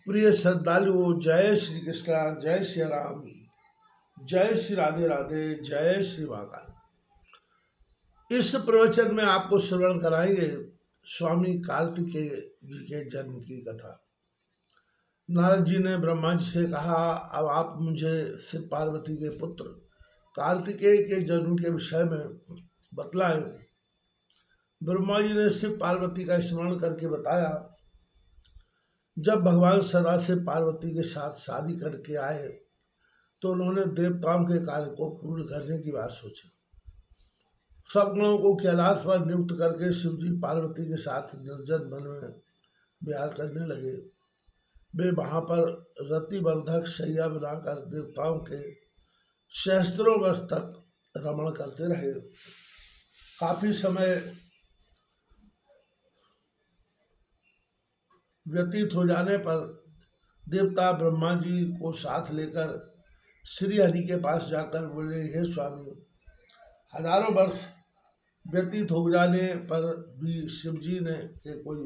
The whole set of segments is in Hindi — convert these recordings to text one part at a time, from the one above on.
प्रिय श्रद्धालुओं, जय श्री कृष्णा, जय श्री राम, जय श्री राधे राधे, जय श्री महाकाल। इस प्रवचन में आपको श्रवण कराएंगे स्वामी कार्तिकेय जी के जन्म की कथा। नारद जी ने ब्रह्मा जी से कहा, अब आप मुझे शिव पार्वती के पुत्र कार्तिकेय के जन्म के विषय में बतलाएं। ब्रह्मा जी ने शिव पार्वती का स्मरण करके बताया, जब भगवान सदाशिव पार्वती के साथ शादी करके आए तो उन्होंने देवताओं के कार्य को पूर्ण करने की बात सोची। सब गणों को कैलाश पर नियुक्त करके शिवजी पार्वती के साथ निर्जन वन में विहार करने लगे। वे वहां पर रतिवर्धक शैया बनाकर देवताओं के सहस्त्रों वर्ष तक रमण करते रहे। काफी समय व्यतीत हो जाने पर देवता ब्रह्मा जी को साथ लेकर श्री हरि के पास जाकर बोले, हे स्वामी, हजारों वर्ष व्यतीत हो जाने पर भी शिव जी ने के कोई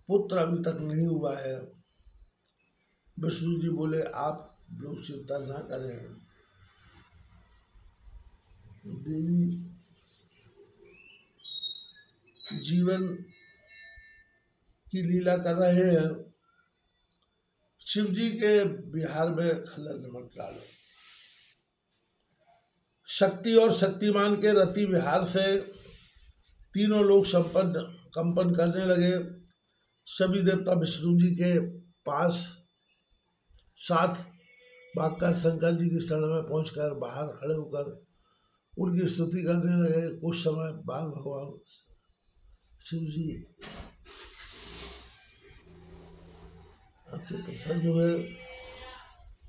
पुत्र अभी तक नहीं हुआ है। विष्णु जी बोले, आप लोग चिंता न करें, देवी जीवन की लीला कर रहे हैं, शिव जी के विहार में खलल मत डालो। शक्ति और शक्तिमान के रति विहार से तीनों लोग कंपन करने लगे। सभी देवता विष्णु जी के पास साथ भागकर शंकर जी की शरण में पहुंचकर बाहर खड़े होकर उनकी स्तुति करने लगे। कुछ समय बाद भगवान शिव जी अति प्रसन्न हुए।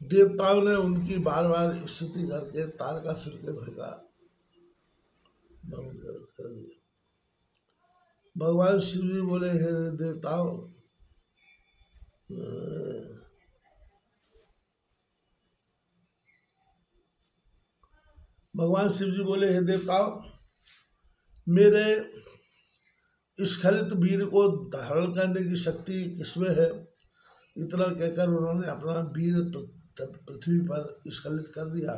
देवताओं ने उनकी बार बार स्तुति करके तारकासुर के भय का दमन कर दिया। भगवान शिव जी बोले, हे देवताओं, भगवान शिव जी बोले, हे देवताओं, मेरे स्खलित वीर को धारण करने की शक्ति किसमें है? इतना कहकर उन्होंने अपना वीर पृथ्वी पर स्खलित कर दिया।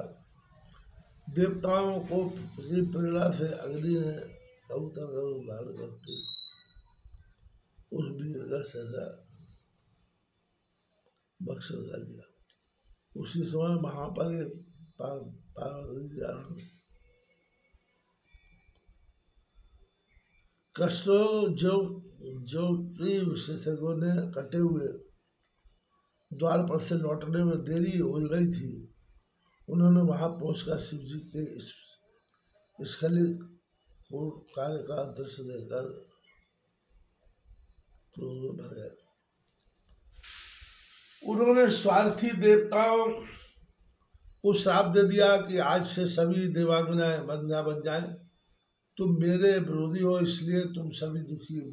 देवताओं को प्रेरणा से अग्नि ने कबूतर का रूप धारण करके उस वीर का सजा भक्षण कर लिया। उसी समय वहां पर पार्वती जी कष्टों जो विशेषज्ञों ने कटे हुए द्वार पर से लौटने में देरी हो गई थी, उन्होंने वहां पहुंचकर शिव जी के स्खलित कार्य का दृश्य देखकर क्रोध भर गए। उन्होंने स्वार्थी देवताओं को श्राप दे दिया कि आज से सभी देवांगनाएं बंध्या बन जाएं। तुम मेरे विरोधी हो, इसलिए तुम सभी दुखी हो।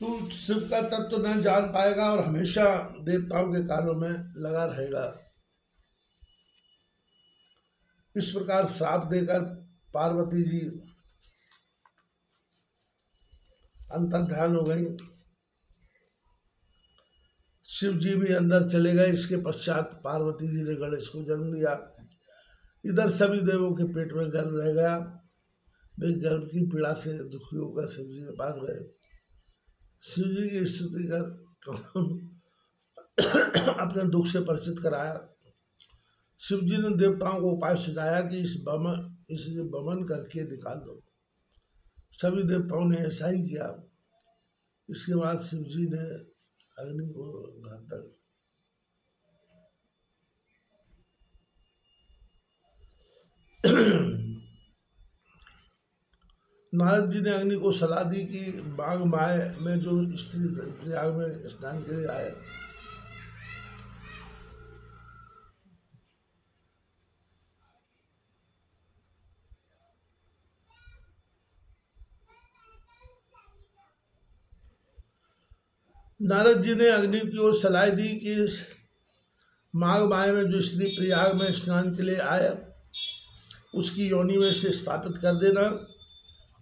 तू शिव का तत्व न जान पाएगा और हमेशा देवताओं के कार्यों में लगा रहेगा। इस प्रकार श्राप देकर पार्वती जी अंतर्ध्यान हो गई। शिव जी भी अंदर चले गए। इसके पश्चात पार्वती जी ने गणेश को जन्म दिया। इधर सभी देवों के पेट में गर्भ रह गया। वे गर्भ की पीड़ा से दुखी होकर शिव जी के पास गए। शिव जी की स्तुति कर अपने दुख से परिचित कराया। शिव जी ने देवताओं को उपाय सुझाया कि इसे बमन करके निकाल दो। सभी देवताओं ने ऐसा ही किया। इसके बाद शिव जी ने अग्नि को घातक नारद जी ने अग्नि को सलाह दी कि बाघ माय में जो स्त्री प्रयाग में स्नान के लिए आए, नारद जी ने अग्नि की ओर सलाह दी कि माघ माह में जो स्त्री प्रयाग में स्नान के लिए आए उसकी योनि में से स्थापित कर देना।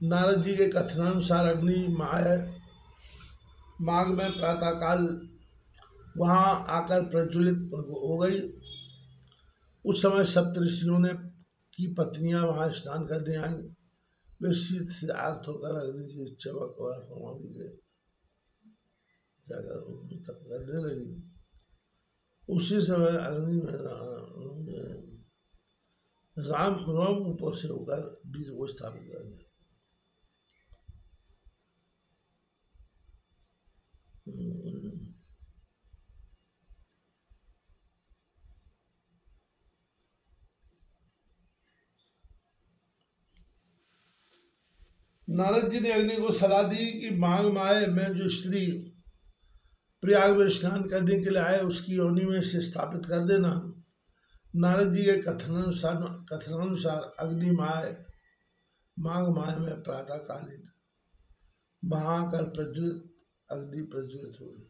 नारद जी के कथनानुसार अग्नि माघ में प्रातःकाल वहाँ आकर प्रज्वलित हो गई। उस समय सप्तऋषियों ने की पत्नियां वहाँ स्नान करने आई। वे शीत से आर्त होकर अग्नि की चमक और समाधि के जाकर तप करने लगी। उसी समय अग्नि में राम ऊपर से होकर बीज को स्थापित कर दिया। नारद जी ने अग्नि को सलाह दी कि माघ माह में जो स्त्री प्रयाग में स्नान करने के लिए आए उसकी योनि में से स्थापित कर देना। नारद जी के कथनानुसार अग्नि माघ माह में प्रातःकालीन महाकाल प्रज्वलित अग्नि प्रज्वलित हुई।